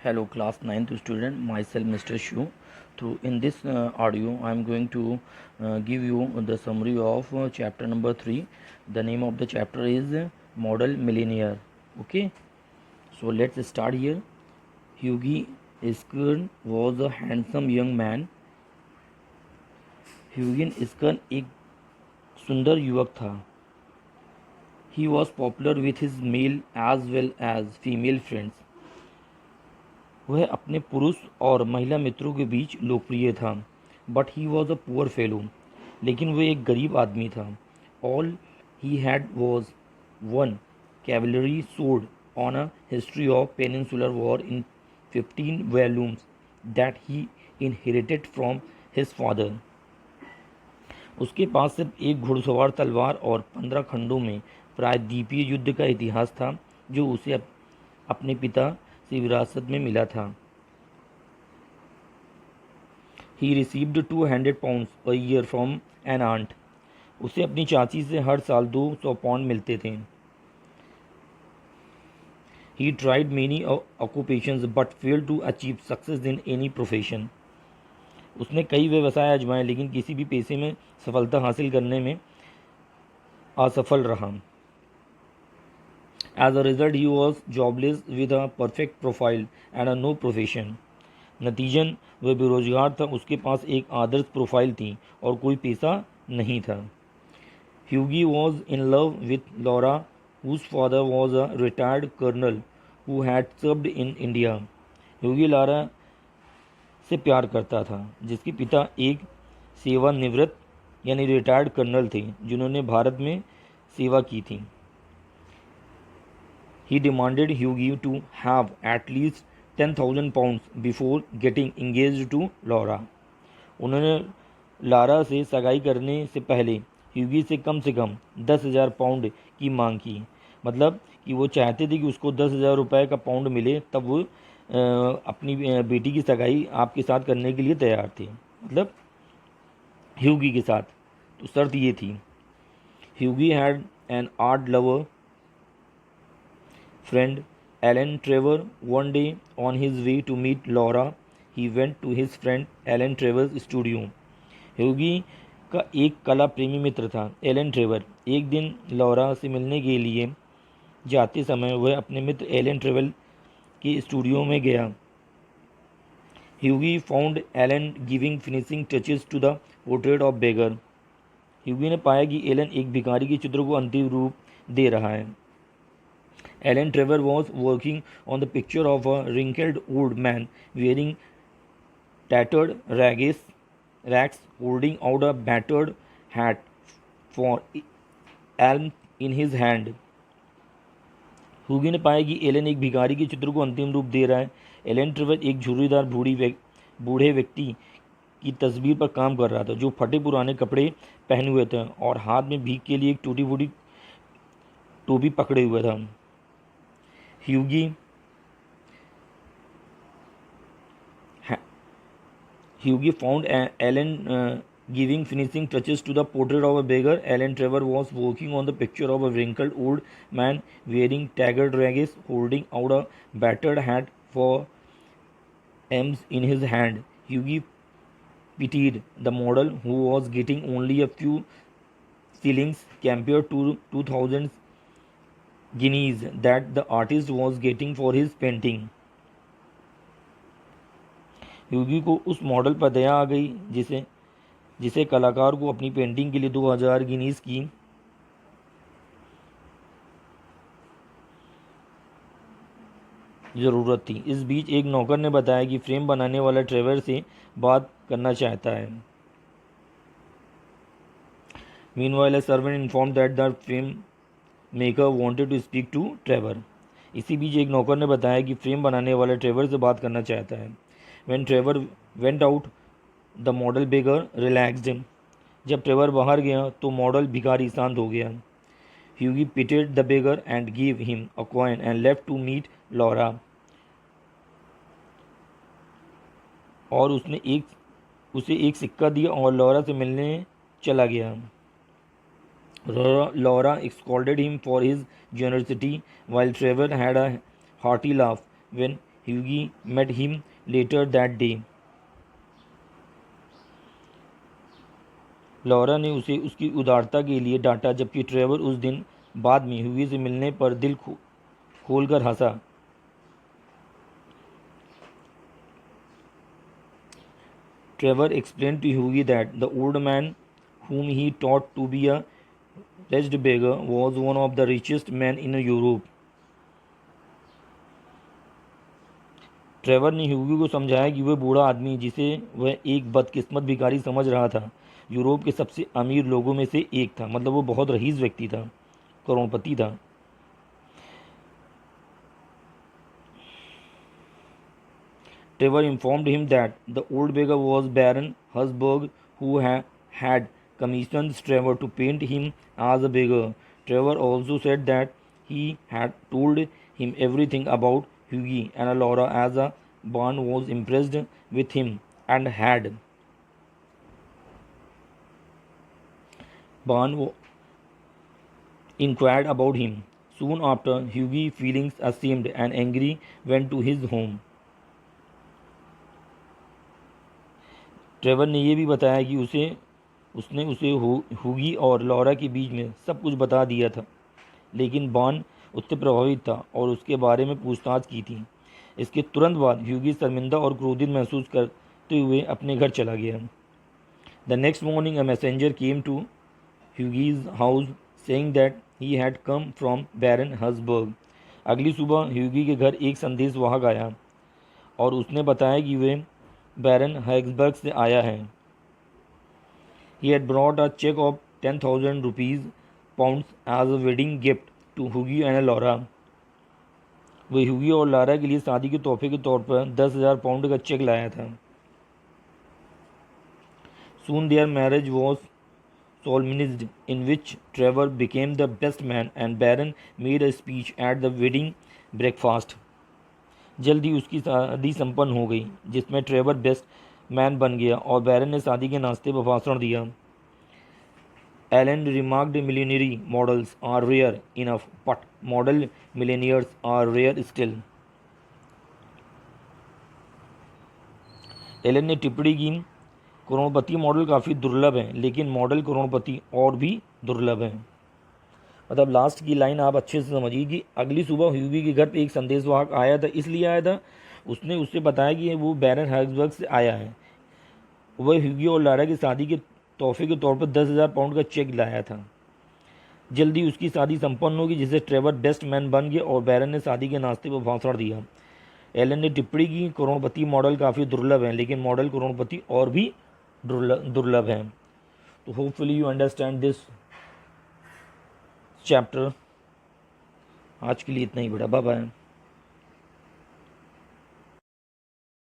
Hello class 9th student, myself Mr. Shu. Through in this audio I am going to give you the summary of chapter number 3. The name of the chapter is Model Millionaire. Okay, so let's start here. Hughie Iskern was a handsome young man. Hughie Iskern एक सुंदर युवक था. He was popular with his male as well as female friends. वह अपने पुरुष और महिला मित्रों के बीच लोकप्रिय था. But he was a poor fellow. लेकिन वह एक गरीब आदमी था. All he had was one cavalry sword on a history of peninsular war in 15 volumes that he inherited from his father. उसके पास सिर्फ एक घुड़सवार तलवार और 15 खंडों में प्रायद्वीपीय युद्ध का इतिहास था जो उसे अपने पिता से विरासत में मिला था. He received 200 pounds a year from an aunt. उसे अपनी चाची से हर साल 200 पाउंड मिलते थे. He tried many occupations but failed to achieve success in any profession. उसने कई व्यवसाय आजमाए लेकिन किसी भी पेशे में सफलता हासिल करने में असफल रहा. As a result, he was jobless with a perfect profile and a no profession. नतीजन वह बेरोजगार था. उसके पास एक आदर्श प्रोफाइल थी और कोई पेशा नहीं था. Hughie was in love with Laura, whose father was a retired colonel who had served in India. Hughie Lara से प्यार करता था जिसके पिता एक सेवानिवृत्त यानी रिटायर्ड कर्नल थे जिन्होंने भारत में सेवा की थी. He demanded Hughie to have at least 10,000 pounds before getting engaged to Laura. उन्होंने लारा से सगाई करने से पहले ह्यूगी से कम 10,000 पाउंड की मांग की. मतलब कि वो चाहते थे कि उसको 10,000 रुपये का पाउंड मिले तब वो अपनी बेटी की सगाई आपके साथ करने के लिए तैयार थे. मतलब ह्यूगी के साथ. तो शर्त ये थी. Hughie had an art lover friend Alan Trevor. One day on his way to meet Laura, he went to his friend Alan Trevor's studio. ह्यूगी का एक कला प्रेमी मित्र था एलन ट्रेवर. एक दिन लॉरा से मिलने के लिए जाते समय वह अपने मित्र एलन ट्रेवर के स्टूडियो में गया. Hughie found Alan giving finishing touches to the portrait of beggar. Hughie ने पाया कि एलन एक भिखारी के चित्र को अंतिम रूप दे रहा है. Alan Trevor was working on the picture of a wrinkled old man wearing tattered rags holding out a battered hat for alms in his hand. हुगी ने पाया कि एलन एक भिखारी के चित्र को अंतिम रूप दे रहा है. एलन ट्रेवर एक झुर्रीदार बूढ़े व्यक्ति की तस्वीर पर काम कर रहा था जो फटे पुराने कपड़े पहने हुए थे और हाथ में भीख के लिए एक टूटी फूटी टोपी पकड़े हुए था. Hughie found Alan giving finishing touches to the portrait of a beggar. Alan Trevor was working on the picture of a wrinkled old man wearing tattered rags, holding out a battered hat for alms in his hand. Hughie pitied the model who was getting only a few shillings compared to 2,000 guineas that the artist was getting for his painting. ह्यूगी को उस model पर दया आ गई जिसे कलाकार को अपनी painting के लिए 2,000 गिनीज की ज़रूरत थी. इस बीच एक नौकर ने बताया कि फ्रेम बनाने वाला ट्रेवर से बात करना चाहता है. Meanwhile, a servant informed that the frame maker wanted to speak to Trevor. इसी बीच एक नौकर ने बताया कि फ्रेम बनाने वाला ट्रेवर से बात करना चाहता है. When Trevor went out the model beggar relaxed. जब ट्रेवर बाहर गया तो मॉडल भिखारी शांत हो गया. Hughie pitied the beggar and give him a coin and left to meet Laura. और उसे एक सिक्का दिया और लॉरा से मिलने चला गया. Laura scolded him for his generosity, while Trevor had a hearty laugh when ह्यूगी met him later that day. Laura ने उसे उसकी उदारता के लिए डांटा, जबकि ट्रेवर उस दिन बाद में ह्यूगी से मिलने पर दिल खोलकर हंसा। Trevor explained to Hughie that the old man, whom he taught to be a wretched beggar, was one of the richest men in Europe. Trevor ने ह्यूगी को समझाया कि वह बूढ़ा आदमी, जिसे वह एक बदकिस्मत भिखारी समझ रहा था, यूरोप के सबसे अमीर लोगों में से एक था। मतलब वो बहुत रईस व्यक्ति था, करोड़पति था। Trevor informed him that the old beggar was Baron Husberg, who had commissioned Trevor to paint him as a beggar. Trevor also said that he had told him everything about Hughie and Laura, as a Barn was impressed with him and had Barn inquired about him. Soon after, Hughie, feeling ashamed and angry, went to his home. Trevor ने यह भी बताया कि उसने उसे हुगी और Laura के बीच में सब कुछ बता दिया था, लेकिन बॉन उससे प्रभावित था और उसके बारे में पूछताछ की थी। इसके तुरंत बाद ह्यूगी शर्मिंदा और क्रोधित महसूस करते हुए अपने घर चला गया। The next morning a messenger came to Hughie's house saying that he had come from Baron Hausberg. अगली सुबह ह्यूगी के घर एक संदेशवाहक आया और उसने बताया कि वे बैरन हैग्सबर्ग से आया है। He had brought a check of 10,000 rupees pounds as a wedding gift to Hughie and Laura. वह ह्यूगी और लारा के लिए शादी के तोहफे के तौर पर 10,000 पाउंड का चेक लाया था। Soon their marriage was solemnized, in which Trevor became the best man and Baron made a speech at the wedding breakfast. जल्दी उसकी शादी संपन्न हो गई, जिसमें ट्रेवर बेस्ट मैन बन गया और बैरन ने शादी के नाश्ते पर भाषण दिया। Alan remarked, millionaire models are rare enough, but model millionaires are rare still. Alan ने टिप्पणी की, करोड़पति मॉडल काफ़ी दुर्लभ हैं, लेकिन मॉडल करोड़पति और भी दुर्लभ हैं। मतलब लास्ट की लाइन आप अच्छे से समझिए कि अगली सुबह ह्यूगी के घर पे एक संदेशवाहक आया था, इसलिए आया था उसने उससे बताया कि वो बैरन हैग्सबर्ग से आया है। वह ह्यूगी और लारा की शादी के तोहफे के तौर पर 10,000 पाउंड का चेक लाया था। जल्दी उसकी शादी संपन्न होगी, जिससे ट्रेवर बेस्ट मैन बन गया और बैरन ने शादी के नाश्ते पर भाषण दिया। एलन ने टिप्पणी की, करोड़पति मॉडल काफ़ी दुर्लभ हैं, लेकिन मॉडल करोड़पति और भी दुर्लभ हैं। तो hopefully you understand this chapter. आज के लिए इतना ही बड़ा, बाय बाय।